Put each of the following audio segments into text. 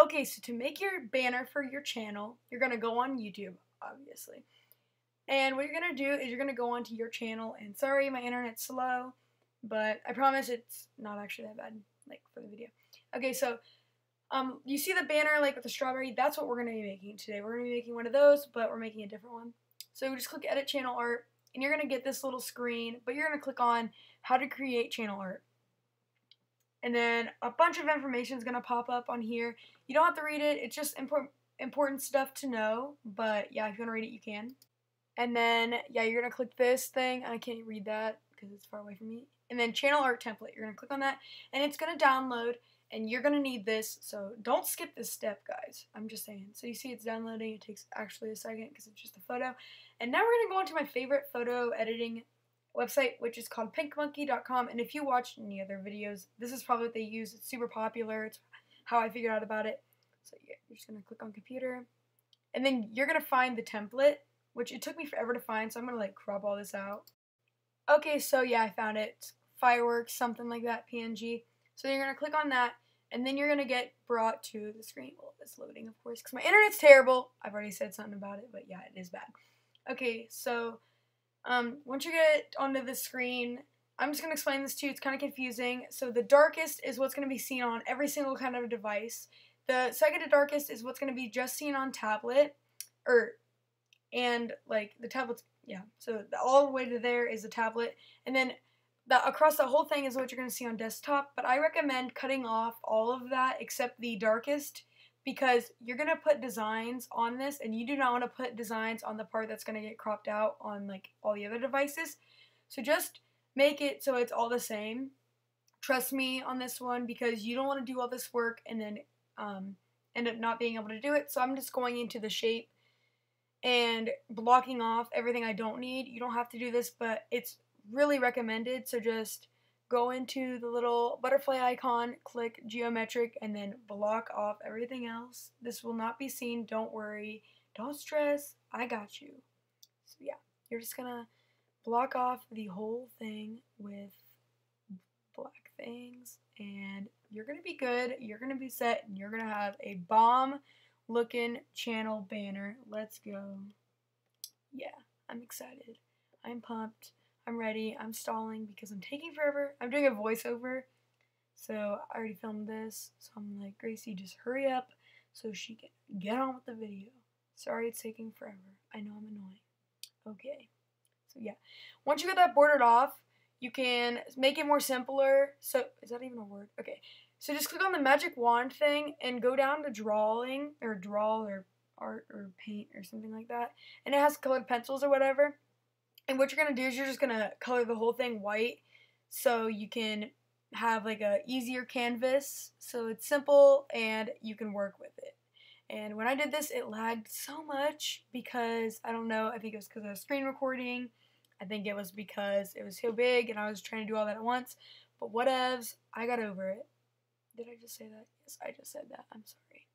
Okay, so to make your banner for your channel, you're going to go on YouTube, obviously. And what you're going to do is you're going to go onto your channel, and sorry, my internet's slow, but I promise it's not actually that bad, like, for the video. Okay, so, you see the banner, like, with the strawberry? That's what we're going to be making today. We're going to be making one of those, but we're making a different one. So just click Edit Channel Art, and you're going to get this little screen, but you're going to click on How to Create Channel Art. And then a bunch of information is going to pop up on here. You don't have to read it. It's just important stuff to know. But yeah, if you want to read it, you can. And then, yeah, you're going to click this thing. I can't read that because it's far away from me. And then Channel Art Template. You're going to click on that. And it's going to download. And you're going to need this. So don't skip this step, guys. I'm just saying. So you see it's downloading. It takes actually a second because it's just a photo. And now we're going to go on to my favorite photo editing website, which is called pinkmonkey.com, and if you watched any other videos, this is probably what they use. It's super popular. It's how I figured out about it. So yeah, you're just gonna click on computer, and then you're gonna find the template, which it took me forever to find, so I'm gonna like crop all this out. Okay, so yeah, I found it. It's fireworks, something like that, PNG. So you're gonna click on that, and then you're gonna get brought to the screen. Well, it's loading, of course, because my internet's terrible. I've already said something about it, but yeah, it is bad. Okay, so once you get onto the screen, I'm just going to explain this to you. It's kind of confusing. So the darkest is what's going to be seen on every single kind of device. The second to darkest is what's going to be just seen on tablet, and like the tablets, yeah. So all the way to there is the tablet, and then across the whole thing is what you're going to see on desktop. But I recommend cutting off all of that except the darkest, because you're going to put designs on this, and you do not want to put designs on the part that's going to get cropped out on like all the other devices. So just make it so it's all the same. Trust me on this one, because you don't want to do all this work and then end up not being able to do it. So I'm just going into the shape and blocking off everything I don't need. You don't have to do this, but it's really recommended. So just go into the little butterfly icon, click geometric, and then block off everything else. This will not be seen. Don't worry. Don't stress. I got you. So yeah, you're just gonna block off the whole thing with black things, and you're gonna be good. You're gonna be set, and you're gonna have a bomb looking channel banner. Let's go. Yeah, I'm excited. I'm pumped. I'm ready. I'm stalling because I'm taking forever. I'm doing a voiceover, so I already filmed this. So I'm like, Gracie, just hurry up so she can get on with the video. Sorry it's taking forever. I know I'm annoying. Okay. So yeah. Once you get that bordered off, you can make it more simpler. So, is that even a word? Okay. So just click on the magic wand thing and go down to drawing, or draw, or art, or paint, or something like that. And it has colored pencils or whatever. And what you're going to do is you're just going to color the whole thing white so you can have like a easier canvas. So it's simple and you can work with it. And when I did this, it lagged so much because, I don't know, I think it was because I was screen recording. I think it was because it was so big and I was trying to do all that at once. But whatevs, I got over it. Did I just say that? Yes, I just said that. I'm sorry.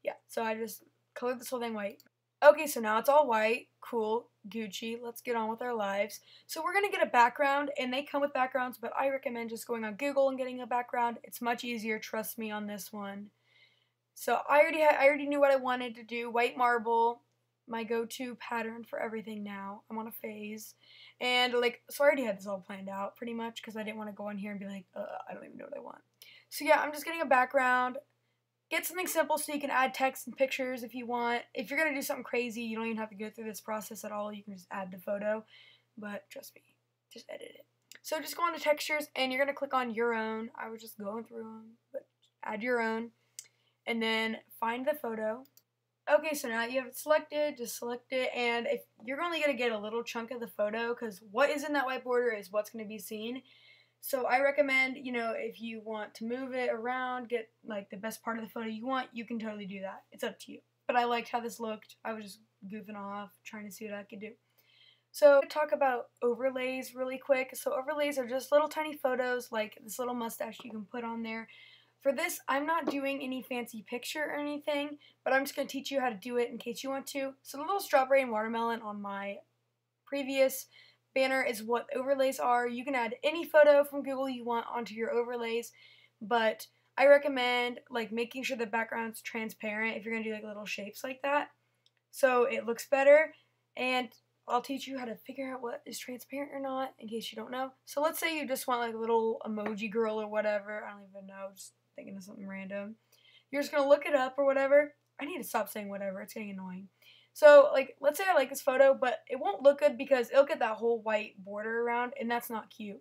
Yeah, so I just colored this whole thing white. Okay, so now it's all white. Cool. Gucci. Let's get on with our lives. So we're going to get a background, and they come with backgrounds, but I recommend just going on Google and getting a background. It's much easier. Trust me on this one. So I already knew what I wanted to do. White marble, my go-to pattern for everything now. I'm on a phase. And, like, so I already had this all planned out pretty much because I didn't want to go in here and be like, I don't even know what I want. So yeah, I'm just getting a background. Get something simple so you can add text and pictures if you want. If you're going to do something crazy, you don't even have to go through this process at all. You can just add the photo. But trust me, just edit it. So just go on to textures, and you're going to click on your own. I was just going through them, but add your own. And then find the photo. Okay, so now you have it selected, just select it. And if you're only going to get a little chunk of the photo, because what is in that white border is what's going to be seen. So I recommend, you know, if you want to move it around, get like the best part of the photo you want, you can totally do that. It's up to you. But I liked how this looked. I was just goofing off, trying to see what I could do. So talk about overlays really quick. So overlays are just little tiny photos, like this little mustache you can put on there. For this, I'm not doing any fancy picture or anything, but I'm just going to teach you how to do it in case you want to. So the little strawberry and watermelon on my previous banner is what overlays are. You can add any photo from Google you want onto your overlays, but I recommend like making sure the background's transparent if you're gonna do like little shapes like that, so it looks better. And I'll teach you how to figure out what is transparent or not in case you don't know. So let's say you just want like a little emoji girl or whatever. I don't even know, just thinking of something random. You're just gonna look it up or whatever. I need to stop saying whatever, it's getting annoying. So like, let's say I like this photo, but it won't look good because it'll get that whole white border around, and that's not cute.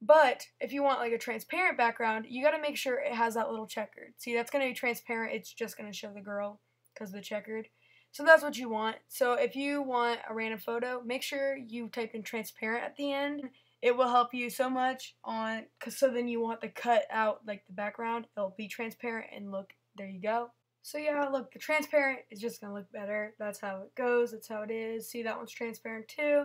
But if you want like a transparent background, you gotta make sure it has that little checkered. See, that's gonna be transparent, it's just gonna show the girl because of the checkered. So that's what you want. So if you want a random photo, make sure you type in transparent at the end. It will help you so much on, cause so then you want to cut out like the background. It'll be transparent and look, there you go. So yeah, look, the transparent is just gonna look better. That's how it goes, that's how it is. See, that one's transparent too.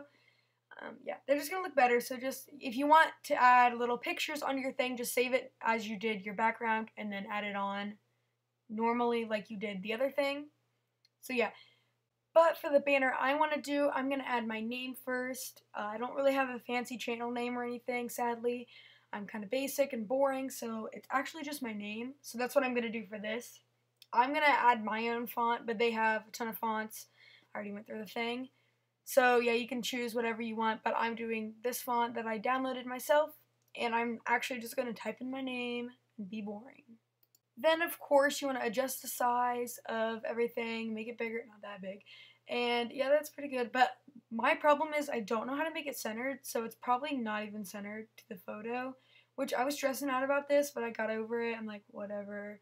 Yeah, they're just gonna look better. So just, if you want to add little pictures on your thing, just save it as you did your background and then add it on normally like you did the other thing. So yeah, but for the banner I want to do, I'm going to add my name first. I don't really have a fancy channel name or anything, sadly. I'm kind of basic and boring, so it's actually just my name. So that's what I'm going to do for this. I'm going to add my own font, but they have a ton of fonts. I already went through the thing. So yeah, you can choose whatever you want, but I'm doing this font that I downloaded myself, and I'm actually just going to type in my name and be boring. Then, of course, you want to adjust the size of everything, make it bigger, not that big. And yeah, that's pretty good. But my problem is I don't know how to make it centered, so it's probably not even centered to the photo, which I was stressing out about this, but I got over it. I'm like, whatever.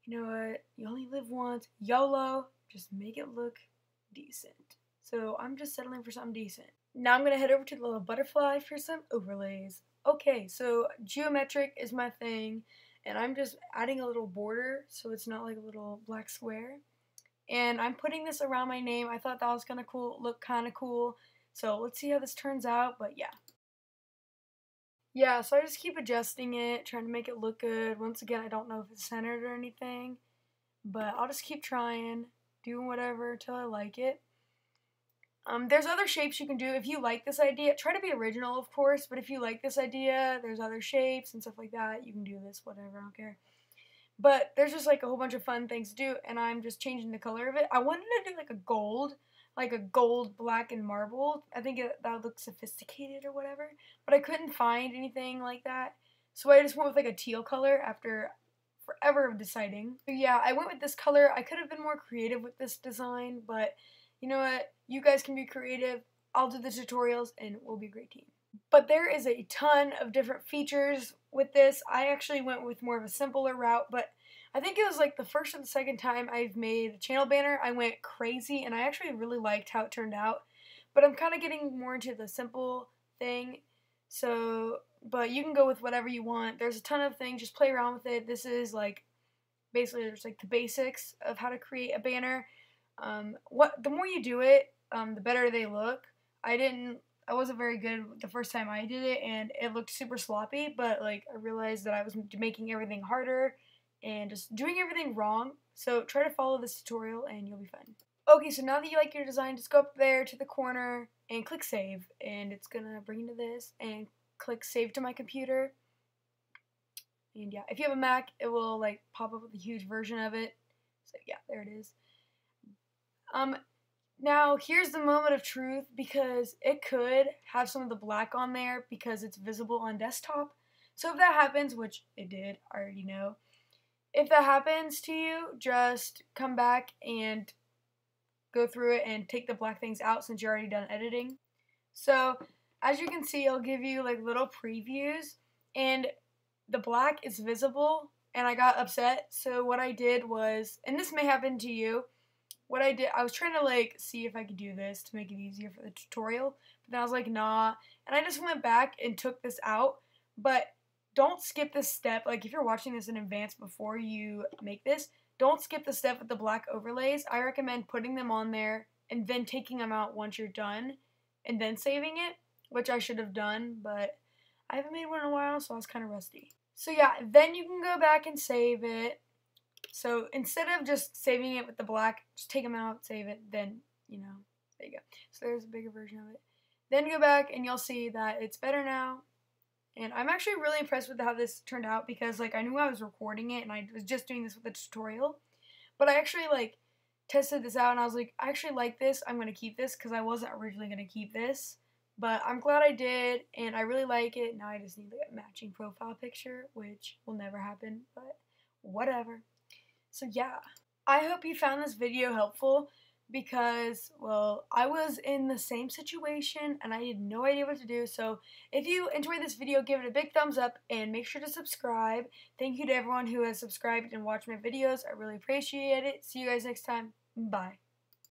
You know what? You only live once. YOLO. Just make it look decent. So I'm just settling for something decent. Now I'm going to head over to the little butterfly for some overlays. Okay, so geometric is my thing. And I'm just adding a little border so it's not like a little black square. And I'm putting this around my name. I thought that was kind of cool, look kind of cool. So let's see how this turns out, but yeah. Yeah, so I just keep adjusting it, trying to make it look good. Once again, I don't know if it's centered or anything, but I'll just keep trying, doing whatever until I like it. There's other shapes you can do if you like this idea. Try to be original, of course, but if you like this idea, there's other shapes and stuff like that. You can do this, whatever, I don't care. But there's just like a whole bunch of fun things to do, and I'm just changing the color of it. I wanted to do like a gold, black, and marble. I think that would look sophisticated or whatever, but I couldn't find anything like that. So I just went with like a teal color after forever of deciding. So yeah, I went with this color. I could have been more creative with this design, but you know what? You guys can be creative. I'll do the tutorials and we'll be a great team. But there is a ton of different features with this. I actually went with more of a simpler route, but I think it was like the first or the second time I've made a channel banner, I went crazy and I actually really liked how it turned out. But I'm kind of getting more into the simple thing. So, but you can go with whatever you want. There's a ton of things, just play around with it. This is like, basically there's like the basics of how to create a banner. The more you do it, the better they look. I wasn't very good the first time I did it, and it looked super sloppy, but like I realized that I was making everything harder and just doing everything wrong. So try to follow this tutorial and you'll be fine. Okay, so now that you like your design, just go up there to the corner and click save, and it's gonna bring you to this, and click save to my computer. And yeah, if you have a Mac, it will like pop up with a huge version of it. So yeah, there it is. Now, here's the moment of truth, because it could have some of the black on there because it's visible on desktop. So if that happens, which it did, I already know. If that happens to you, just come back and go through it and take the black things out since you're already done editing. So, as you can see, it'll give you like little previews, and the black is visible, and I got upset. So what I did was, and this may happen to you, what I did, I was trying to like see if I could do this to make it easier for the tutorial, but then I was like, nah, and I just went back and took this out. But don't skip this step. Like if you're watching this in advance before you make this, don't skip the step with the black overlays. I recommend putting them on there and then taking them out once you're done and then saving it, which I should have done, but I haven't made one in a while, so I was kind of rusty. So yeah, then you can go back and save it. So instead of just saving it with the black, just take them out, save it, then, you know, there you go. So there's a bigger version of it. Then go back and you'll see that it's better now. And I'm actually really impressed with how this turned out because like I knew I was recording it and I was just doing this with a tutorial. But I actually like tested this out and I was like, I actually like this. I'm going to keep this because I wasn't originally going to keep this. But I'm glad I did and I really like it. Now I just need like a matching profile picture, which will never happen, but whatever. So yeah, I hope you found this video helpful because, well, I was in the same situation and I had no idea what to do. So if you enjoyed this video, give it a big thumbs up and make sure to subscribe. Thank you to everyone who has subscribed and watched my videos. I really appreciate it. See you guys next time. Bye.